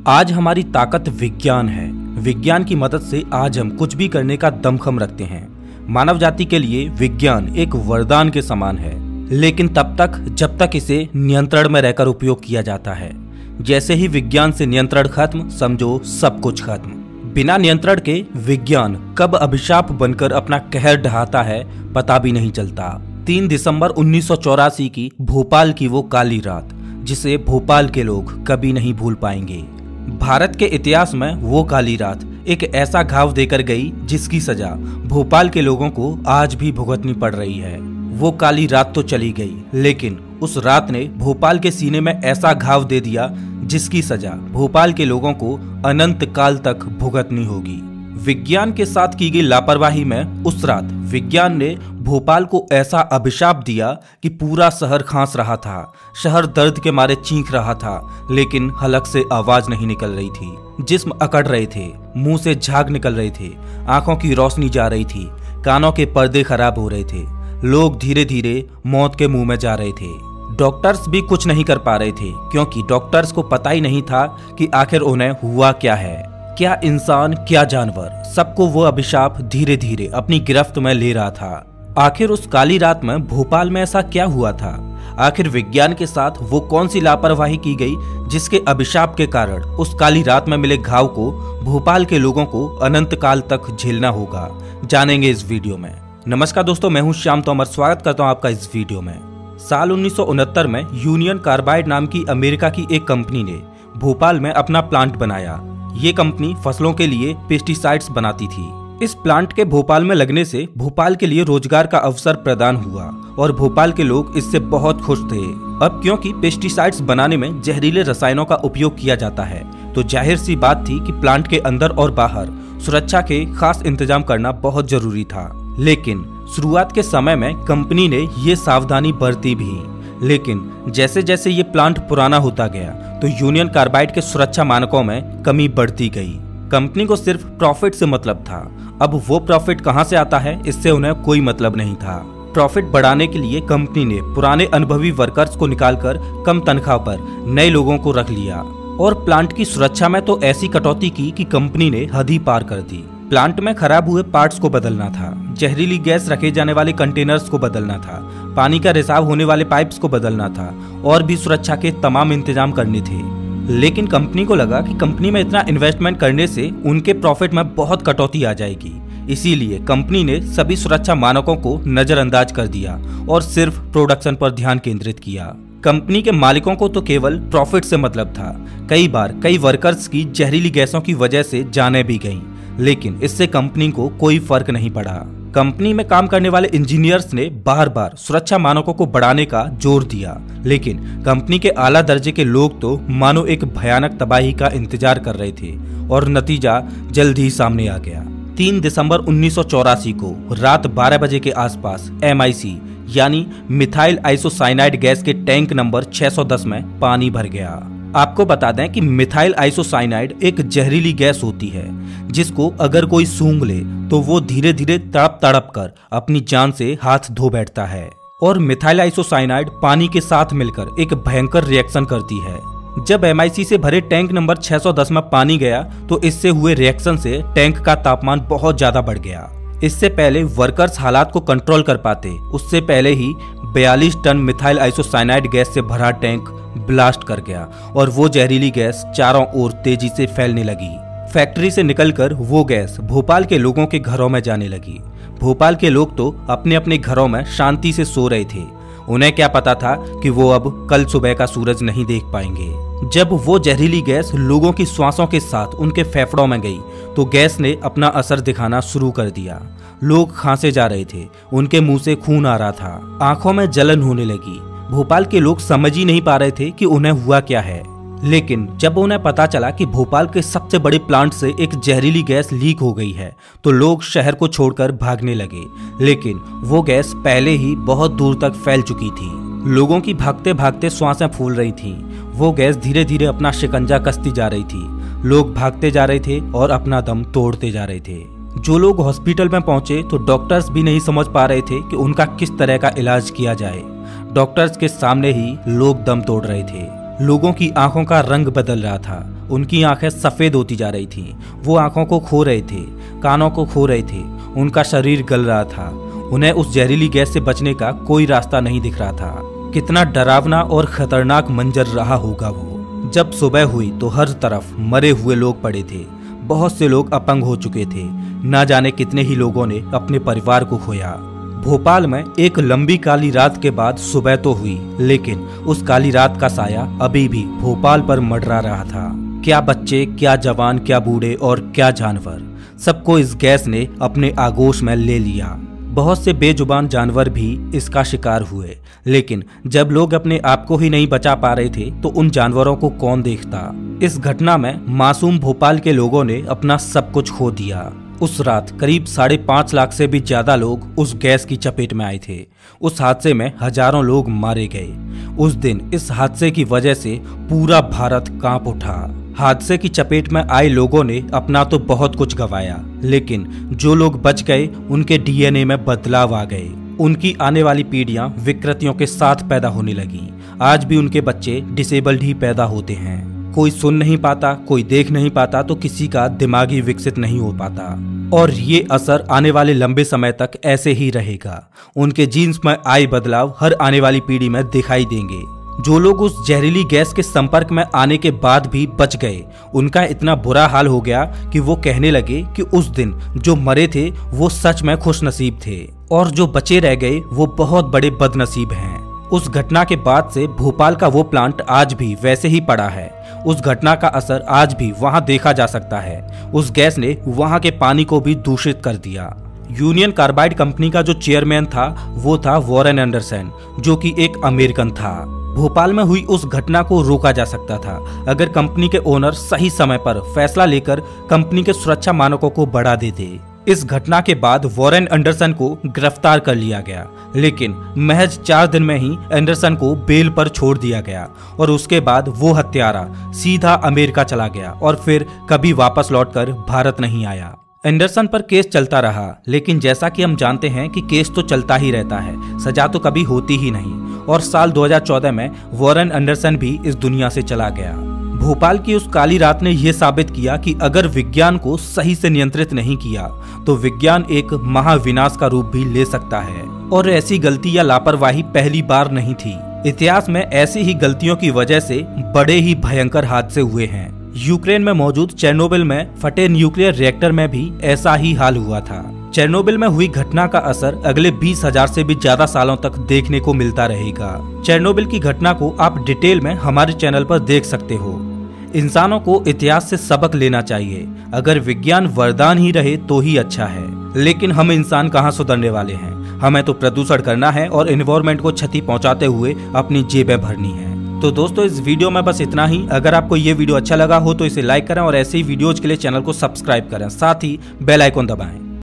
आज हमारी ताकत विज्ञान है। विज्ञान की मदद से आज हम कुछ भी करने का दमखम रखते हैं। मानव जाति के लिए विज्ञान एक वरदान के समान है, लेकिन तब तक जब तक इसे नियंत्रण में रहकर उपयोग किया जाता है। जैसे ही विज्ञान से नियंत्रण खत्म, समझो सब कुछ खत्म। बिना नियंत्रण के विज्ञान कब अभिशाप बनकर अपना कहर ढहाता है पता भी नहीं चलता। 3 दिसंबर 1984 की भोपाल की वो काली रात, जिसे भोपाल के लोग कभी नहीं भूल पाएंगे। भारत के इतिहास में वो काली रात एक ऐसा घाव देकर गई जिसकी सजा भोपाल के लोगों को आज भी भुगतनी पड़ रही है। वो काली रात तो चली गई, लेकिन उस रात ने भोपाल के सीने में ऐसा घाव दे दिया जिसकी सजा भोपाल के लोगों को अनंत काल तक भुगतनी होगी। विज्ञान के साथ की गई लापरवाही में उस रात विज्ञान ने भोपाल को ऐसा अभिशाप दिया कि पूरा शहर खांस रहा था। शहर दर्द के मारे चीख रहा था, लेकिन हलक से आवाज नहीं निकल रही थी। जिस्म अकड़ रहे थे, मुंह से झाग निकल रहे थे, आंखों की रोशनी जा रही थी, कानों के पर्दे खराब हो रहे थे। लोग धीरे धीरे मौत के मुंह में जा रहे थे। डॉक्टर्स भी कुछ नहीं कर पा रहे थे, क्योंकि डॉक्टर्स को पता ही नहीं था कि आखिर उन्हें हुआ क्या है। क्या इंसान, क्या जानवर, सबको वो अभिशाप धीरे धीरे अपनी गिरफ्त में ले रहा था। आखिर उस काली रात में भोपाल में ऐसा क्या हुआ था? आखिर विज्ञान के साथ वो कौन सी लापरवाही की गई जिसके अभिशाप के कारण उस काली रात में मिले घाव को भोपाल के लोगों को अनंत काल तक झेलना होगा? जानेंगे इस वीडियो में। नमस्कार दोस्तों, मैं हूं श्याम तोमर, स्वागत करता हूं आपका इस वीडियो में। साल 1969 में यूनियन कार्बाइड नाम की अमेरिका की एक कंपनी ने भोपाल में अपना प्लांट बनाया। ये कंपनी फसलों के लिए पेस्टिसाइड्स बनाती थी। इस प्लांट के भोपाल में लगने से भोपाल के लिए रोजगार का अवसर प्रदान हुआ और भोपाल के लोग इससे बहुत खुश थे। अब क्योंकि पेस्टिसाइड्स बनाने में जहरीले रसायनों का उपयोग किया जाता है, तो जाहिर सी बात थी कि प्लांट के अंदर और बाहर सुरक्षा के खास इंतजाम करना बहुत जरूरी था। लेकिन शुरुआत के समय में कंपनी ने ये सावधानी बरती भी, लेकिन जैसे जैसे ये प्लांट पुराना होता गया तो यूनियन कार्बाइड के सुरक्षा मानकों में कमी बढ़ती गई। कंपनी को सिर्फ प्रॉफिट से मतलब था। अब वो प्रॉफिट कहां से आता है, इससे उन्हें कोई मतलब नहीं था। प्रॉफिट बढ़ाने के लिए कंपनी ने पुराने अनुभवी वर्कर्स को निकालकर कम तनख्वाह पर नए लोगों को रख लिया और प्लांट की सुरक्षा में तो ऐसी कटौती की कि कंपनी ने हद ही पार कर दी। प्लांट में खराब हुए पार्ट्स को बदलना था, जहरीली गैस रखे जाने वाले कंटेनर्स को बदलना था, पानी का रिसाव होने वाले पाइप्स को बदलना था और भी सुरक्षा के तमाम इंतजाम करने थे। लेकिन कंपनी को लगा कि कंपनी में इतना इन्वेस्टमेंट करने से उनके प्रॉफिट में बहुत कटौती आ जाएगी। इसीलिए कंपनी ने सभी सुरक्षा मानकों को नजरअंदाज कर दिया और सिर्फ प्रोडक्शन पर ध्यान केंद्रित किया। कंपनी के मालिकों को तो केवल प्रॉफिट से मतलब था। कई बार कई वर्कर्स की जहरीली गैसों की वजह से जानें भी गईं, लेकिन इससे कंपनी को कोई फर्क नहीं पड़ा। कंपनी में काम करने वाले इंजीनियर्स ने बार बार सुरक्षा मानकों को बढ़ाने का जोर दिया, लेकिन कंपनी के आला दर्जे के लोग तो मानो एक भयानक तबाही का इंतजार कर रहे थे और नतीजा जल्द ही सामने आ गया। 3 दिसंबर 1984 को रात 12 बजे के आसपास MIC यानी मिथाइल आइसोसाइनाइड गैस के टैंक नंबर 610 में पानी भर गया। आपको बता दें कि मिथाइल आइसोसाइनाइड एक जहरीली गैस होती है जिसको अगर कोई सूंघ ले तो वो धीरे धीरे तड़प तड़प कर अपनी जान से हाथ धो बैठता है। और मिथाइल आइसोसाइनाइड पानी के साथ मिलकर एक भयंकर रिएक्शन करती है। जब MIC से भरे टैंक नंबर 610 में पानी गया तो इससे हुए रिएक्शन से टैंक का तापमान बहुत ज्यादा बढ़ गया। इससे पहले वर्कर्स हालात को कंट्रोल कर पाते, उससे पहले ही 42 टन मिथाइल आइसोसाइनाइड गैस से भरा टैंक ब्लास्ट कर गया और वो जहरीली गैस चारों ओर तेजी से फैलने लगी। फैक्ट्री से निकलकर वो गैस भोपाल के लोगों के घरों में जाने लगी। भोपाल के लोग तो अपने अपने घरों में शांति से सो रहे थे। उन्हें क्या पता था कि वो अब कल सुबह का सूरज नहीं देख पाएंगे। जब वो जहरीली गैस लोगों की श्वासों के साथ उनके फेफड़ों में गई तो गैस ने अपना असर दिखाना शुरू कर दिया। लोग खांसे जा रहे थे, उनके मुंह से खून आ रहा था, आंखों में जलन होने लगी। भोपाल के लोग समझ ही नहीं पा रहे थे कि उन्हें हुआ क्या है। लेकिन जब उन्हें पता चला कि भोपाल के सबसे बड़े प्लांट से एक जहरीली गैस लीक हो गई है तो लोग शहर को छोड़कर भागने लगे। लेकिन वो गैस पहले ही बहुत दूर तक फैल चुकी थी। लोगों की भागते भागते श्वासें फूल रही थीं। वो गैस धीरे धीरे अपना शिकंजा कसती जा रही थी। लोग भागते जा रहे थे और अपना दम तोड़ते जा रहे थे। जो लोग हॉस्पिटल में पहुंचे तो डॉक्टर्स भी नहीं समझ पा रहे थे कि उनका किस तरह का इलाज किया जाए। डॉक्टर्स के सामने ही लोग दम तोड़ रहे थे। लोगों की आंखों का रंग बदल रहा था। उनकी आंखें सफेद होती जा रही थीं। वो आंखों को खो रहे थे, कानों को खो रहे थे। उनका शरीर गल रहा था। उन्हें उस जहरीली गैस से बचने का कोई रास्ता नहीं दिख रहा था। कितना डरावना और खतरनाक मंजर रहा होगा वो। जब सुबह हुई तो हर तरफ मरे हुए लोग पड़े थे। बहुत से लोग अपंग हो चुके थे। न जाने कितने ही लोगों ने अपने परिवार को खोया। भोपाल में एक लंबी काली रात के बाद सुबह तो हुई, लेकिन उस काली रात का साया अभी भी भोपाल पर मंडरा रहा था। क्या बच्चे, क्या जवान, क्या बूढ़े और क्या जानवर, सबको इस गैस ने अपने आगोश में ले लिया। बहुत से बेजुबान जानवर भी इसका शिकार हुए, लेकिन जब लोग अपने आप को ही नहीं बचा पा रहे थे तो उन जानवरों को कौन देखता। इस घटना में मासूम भोपाल के लोगों ने अपना सब कुछ खो दिया। उस रात करीब 5.5 लाख से भी ज्यादा लोग उस गैस की चपेट में आए थे। उस हादसे में हजारों लोग मारे गए। उस दिन इस हादसे की वजह से पूरा भारत कांप उठा। हादसे की चपेट में आए लोगों ने अपना तो बहुत कुछ गंवाया, लेकिन जो लोग बच गए उनके डीएनए में बदलाव आ गए। उनकी आने वाली पीढ़ियां विकृतियों के साथ पैदा होने लगी। आज भी उनके बच्चे डिसेबल्ड ही पैदा होते हैं। कोई सुन नहीं पाता, कोई देख नहीं पाता, तो किसी का दिमाग ही विकसित नहीं हो पाता। और ये असर आने वाले लंबे समय तक ऐसे ही रहेगा। उनके जीन्स में आए बदलाव हर आने वाली पीढ़ी में दिखाई देंगे। जो लोग उस जहरीली गैस के संपर्क में आने के बाद भी बच गए, उनका इतना बुरा हाल हो गया कि वो कहने लगे कि उस दिन जो मरे थे वो सच में खुशनसीब थे, और जो बचे रह गए वो बहुत बड़े बदनसीब हैं। उस घटना के बाद से भोपाल का वो प्लांट आज भी वैसे ही पड़ा है। उस घटना का असर आज भी वहां देखा जा सकता है। उस गैस ने वहां के पानी को भी दूषित कर दिया। यूनियन कार्बाइड कंपनी का जो चेयरमैन था वो था वॉरेन एंडरसन, जो कि एक अमेरिकन था। भोपाल में हुई उस घटना को रोका जा सकता था अगर कंपनी के ओनर सही समय पर फैसला लेकर कंपनी के सुरक्षा मानकों को बढ़ा देते। इस घटना के बाद वॉरेन एंडरसन को गिरफ्तार कर लिया गया, लेकिन महज 4 दिन में ही एंडरसन को बेल पर छोड़ दिया गया और उसके बाद वो हत्यारा सीधा अमेरिका चला गया और फिर कभी वापस लौटकर भारत नहीं आया। एंडरसन पर केस चलता रहा, लेकिन जैसा कि हम जानते हैं कि केस तो चलता ही रहता है, सजा तो कभी होती ही नहीं। और साल 2014 में वॉरेन एंडरसन भी इस दुनिया से चला गया। भोपाल की उस काली रात ने यह साबित किया कि अगर विज्ञान को सही से नियंत्रित नहीं किया तो विज्ञान एक महाविनाश का रूप भी ले सकता है। और ऐसी गलती या लापरवाही पहली बार नहीं थी। इतिहास में ऐसी ही गलतियों की वजह से बड़े ही भयंकर हादसे हुए हैं। यूक्रेन में मौजूद चेरनोबिल में फटे न्यूक्लियर रिएक्टर में भी ऐसा ही हाल हुआ था। चेरनोबिल में हुई घटना का असर अगले 20,000 से भी ज्यादा सालों तक देखने को मिलता रहेगा। चेरनोबिल की घटना को आप डिटेल में हमारे चैनल पर देख सकते हो। इंसानों को इतिहास से सबक लेना चाहिए। अगर विज्ञान वरदान ही रहे तो ही अच्छा है, लेकिन हम इंसान कहाँ सुधरने वाले हैं। हमें तो प्रदूषण करना है और एनवायरनमेंट को क्षति पहुंचाते हुए अपनी जेबें भरनी है। तो दोस्तों, इस वीडियो में बस इतना ही। अगर आपको ये वीडियो अच्छा लगा हो तो इसे लाइक करें और ऐसे ही वीडियोज के लिए चैनल को सब्सक्राइब करें, साथ ही बेल आइकन दबाएं।